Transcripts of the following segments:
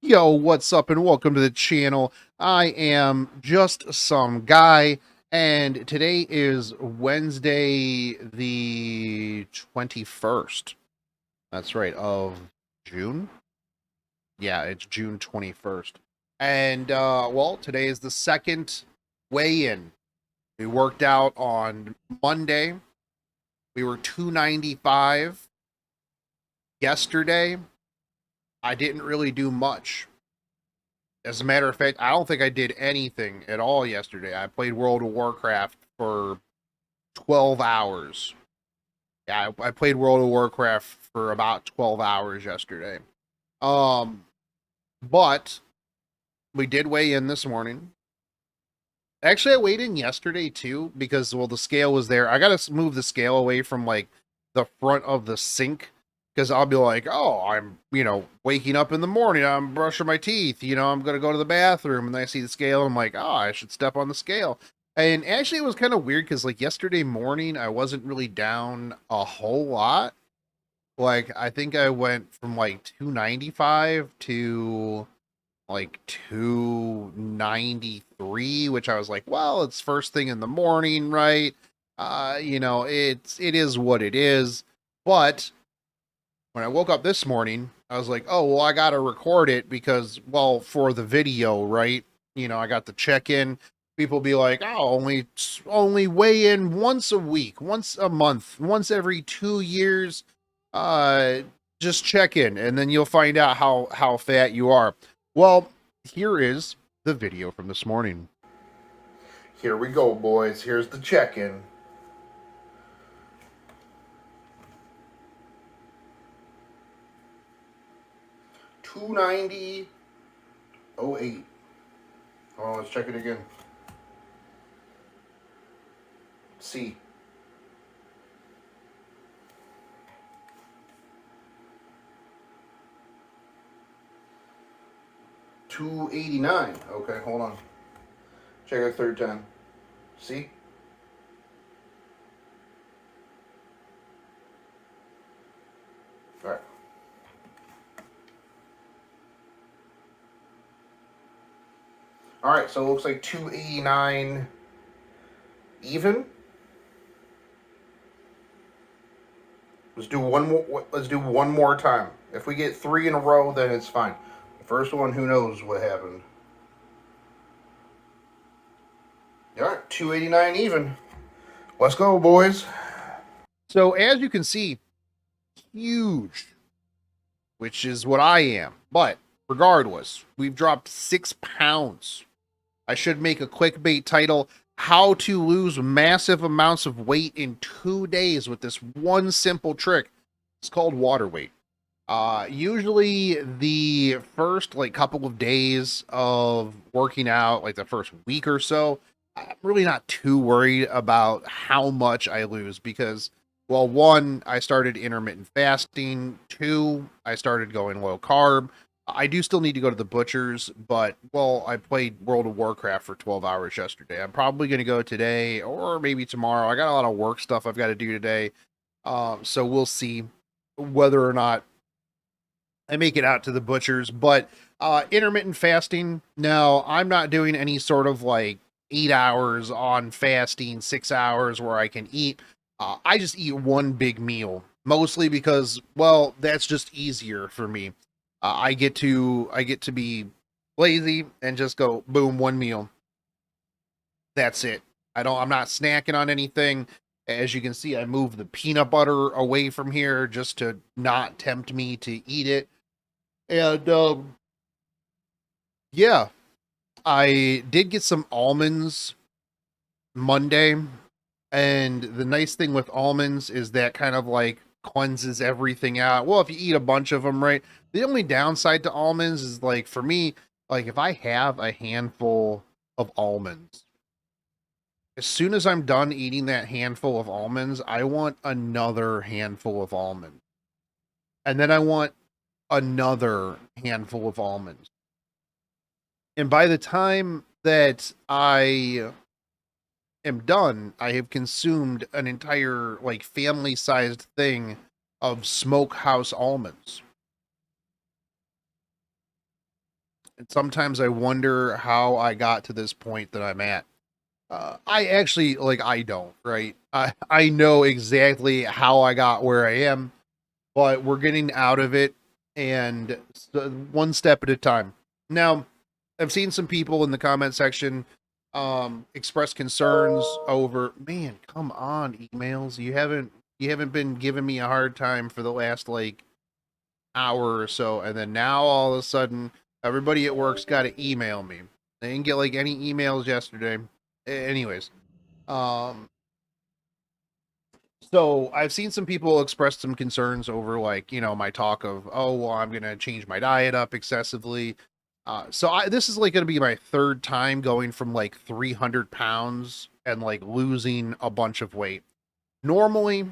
Yo, what's up, and welcome to the channel. I am just some guy, and today is Wednesday, the 21st. That's right, of June. Yeah, it's June 21st. And, well, today is the second weigh-in. We worked out on Monday. We were 295. Yesterday, I didn't really do much. As a matter of fact, I don't think I did anything at all yesterday. I played World of Warcraft for 12 hours. Yeah, I played World of Warcraft for about 12 hours yesterday. Um, but we did weigh in this morning. Actually, I weighed in yesterday too because, well, the scale was there. I got to move the scale away from like the front of the sink because I'll be like, oh, I'm, waking up in the morning, I'm brushing my teeth, I'm going to go to the bathroom, and then I see the scale, and I'm like, oh, I should step on the scale. And actually, it was kind of weird because, like, yesterday morning, I wasn't really down a whole lot. Like, I think I went from like 295 to like 293, which I was like, well, it's first thing in the morning, right? It is what it is. But when I woke up this morning, I was like, oh, well, I got to record it because, well, for the video, right? I got the check in. People be like, oh, only weigh in once a week, once a month, once every 2 years. Uh, just check in, and then you'll find out how fat you are. Well, here is the video from this morning. Here we go, boys. Here's the check in. 290.08. Oh, let's check it again. C. 289. Okay, hold on. Check it third time. See? Alright. Alright, so it looks like 289 even. Let's do one more time. If we get 3 in a row, then it's fine. The first one, who knows what happened. Alright, 289 even. Let's go, boys. So as you can see, huge, which is what I am. But regardless, we've dropped 6 pounds. I should make a clickbait title: how to lose massive amounts of weight in 2 days with this one simple trick. It's called water weight. Usually the first like couple of days of working out, like the first week or so, I'm really not too worried about how much I lose because, well, one, I started intermittent fasting. Two, I started going low carb. I do still need to go to the butcher's, but, well, I played World of Warcraft for 12 hours yesterday. I'm probably going to go today or maybe tomorrow. I got a lot of work stuff I've got to do today. So we'll see whether or not I make it out to the butcher's. But intermittent fasting, no, I'm not doing any sort of like 8 hours on fasting, 6 hours where I can eat. I just eat one big meal, mostly because, well, that's just easier for me. I get to be lazy and just go boom, one meal. That's it. I'm not snacking on anything. As you can see, I moved the peanut butter away from here just to not tempt me to eat it. And yeah, I did get some almonds Monday. And the nice thing with almonds is that kind of like cleanses everything out. Well, if you eat a bunch of them, right? The only downside to almonds is, like, for me, like if I have a handful of almonds, as soon as I'm done eating that handful of almonds, I want another handful of almonds. And then I want another handful of almonds. And by the time that I am done, I have consumed an entire like family-sized thing of smokehouse almonds. And sometimes I wonder how I got to this point that I'm at. I actually like I don't, right? I know exactly how I got where I am, but we're getting out of it and one step at a time. Now, I've seen some people in the comment section express concerns over, man, come on, emails. You haven't been giving me a hard time for the last like hour or so, and then now all of a sudden everybody at work's got to email me. They didn't get like any emails yesterday. Anyways, um, so I've seen some people express some concerns over like, my talk of, oh, well, I'm going to change my diet up excessively. This is like going to be my third time going from like 300 pounds and like losing a bunch of weight. Normally,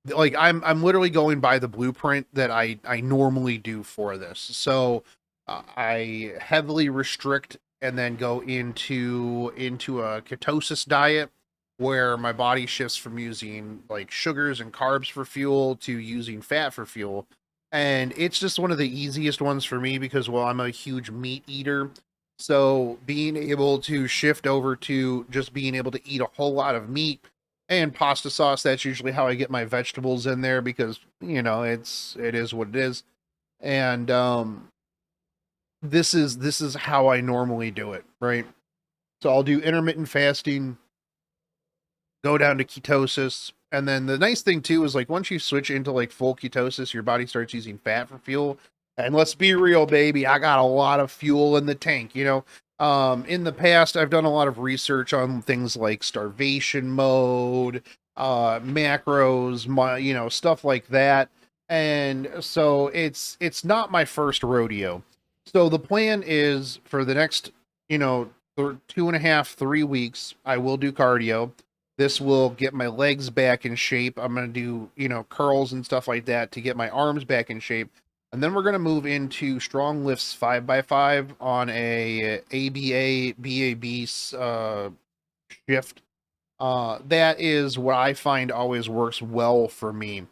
like I'm literally going by the blueprint that I normally do for this. So I heavily restrict and then go into a ketosis diet where my body shifts from using like sugars and carbs for fuel to using fat for fuel. And it's just one of the easiest ones for me because, well, I'm a huge meat eater. So being able to shift over to just being able to eat a whole lot of meat and pasta sauce, that's usually how I get my vegetables in there because, it is what it is. And this is how I normally do it, right? So I'll do intermittent fasting, go down to ketosis. And then the nice thing too is like once you switch into like full ketosis, your body starts using fat for fuel. And let's be real, baby, I got a lot of fuel in the tank, In the past, I've done a lot of research on things like starvation mode, macros, stuff like that. And so it's not my first rodeo. So the plan is for the next, 2.5, 3 weeks, I will do cardio. This will get my legs back in shape. I'm going to do, curls and stuff like that to get my arms back in shape. And then we're going to move into strong lifts 5x5 on a ABA BAB shift. That is what I find always works well for me.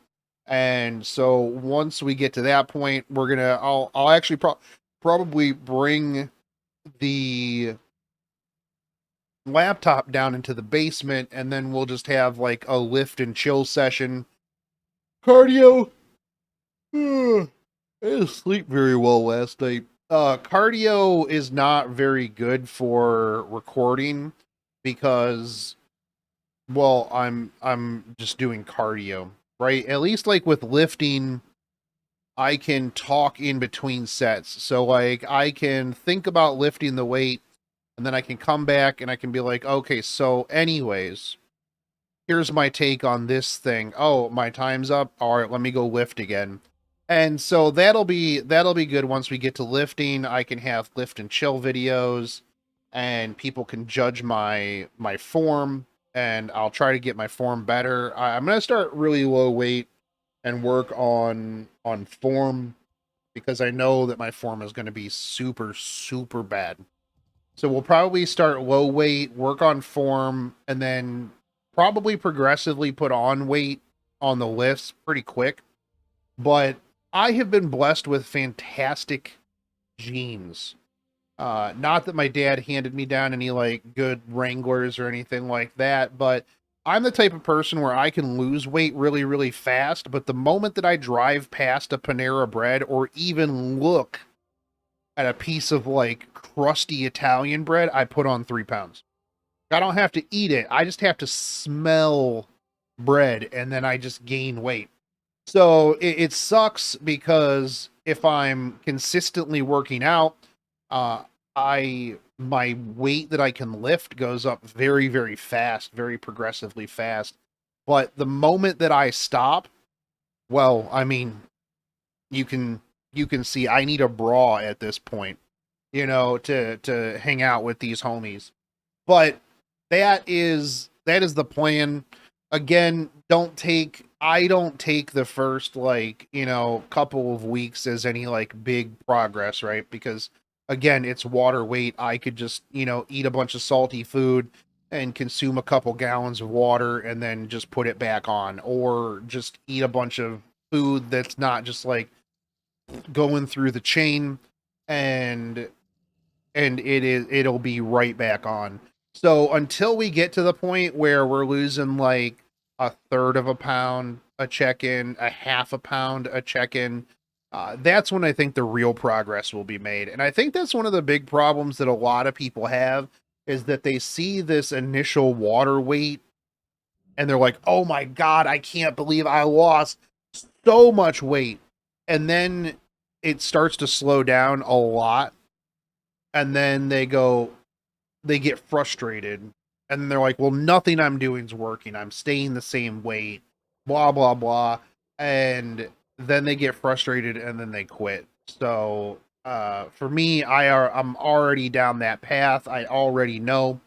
And so once we get to that point, I'll actually probably bring the laptop down into the basement and then we'll just have like a lift and chill session. Cardio. I didn't sleep very well last night. Cardio is not very good for recording because, well, I'm just doing cardio, right? At least like with lifting, I can talk in between sets. So like I can think about lifting the weight and then I can come back and I can be like, okay, so anyways, here's my take on this thing. Oh, my time's up. All right, let me go lift again. And so that'll be good once we get to lifting. I can have lift and chill videos and people can judge my form and I'll try to get my form better. I'm going to start really low weight and work on form because I know that my form is going to be super super bad. So we'll probably start low weight, work on form, and then probably progressively put on weight on the lifts pretty quick. But I have been blessed with fantastic genes. Not that my dad handed me down any like good Wranglers or anything like that, but I'm the type of person where I can lose weight really, really fast. But the moment that I drive past a Panera Bread or even look at a piece of like crusty Italian bread, I put on 3 pounds. I don't have to eat it. I just have to smell bread and then I just gain weight. So it sucks because if I'm consistently working out, uh, my weight that I can lift goes up very, very fast, very progressively fast. But the moment that I stop, well, I mean, you can you can see I need a bra at this point, to hang out with these homies. But that is the plan. Again, I don't take the first like, couple of weeks as any like big progress, right? Because again, it's water weight. I could just, eat a bunch of salty food and consume a couple gallons of water and then just put it back on or just eat a bunch of food that's not just like going through the chain and and it'll be right back on. So until we get to the point where we're losing like a third of a pound a check-in, a half a pound a check-in, that's when I think the real progress will be made. And I think that's one of the big problems that a lot of people have, is that they see this initial water weight and they're like, "Oh my god, I can't believe I lost so much weight." And then it starts to slow down a lot, and then they get frustrated, and they're like, "Well, nothing I'm doing is working. I'm staying the same weight, blah blah blah." And then they get frustrated and then they quit. So, for me, I'm already down that path. I already know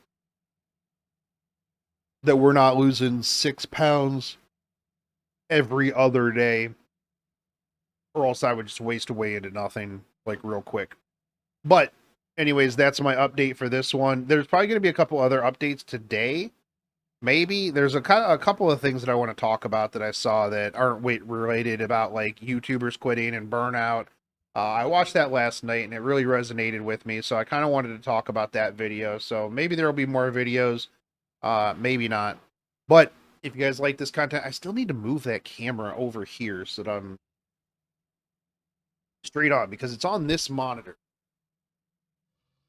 that we're not losing 6 pounds every other day, or else I would just waste away into nothing like real quick. But anyways, that's my update for this one. There's probably going to be a couple other updates today. Maybe there's a couple of things that I want to talk about that I saw that aren't weight related, about like YouTubers quitting and burnout. I watched that last night and it really resonated with me, so I kind of wanted to talk about that video. So maybe there will be more videos, maybe not. But if you guys like this content, I still need to move that camera over here so that I'm straight on, because it's on this monitor.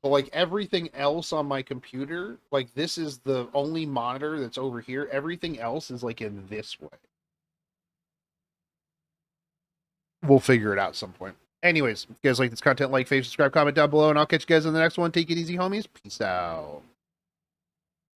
But like everything else on my computer, like this is the only monitor that's over here. Everything else is like in this way. We'll figure it out some point. Anyways, if you guys like this content, like, favorite, subscribe, comment down below, and I'll catch you guys in the next one. Take it easy, homies. Peace out.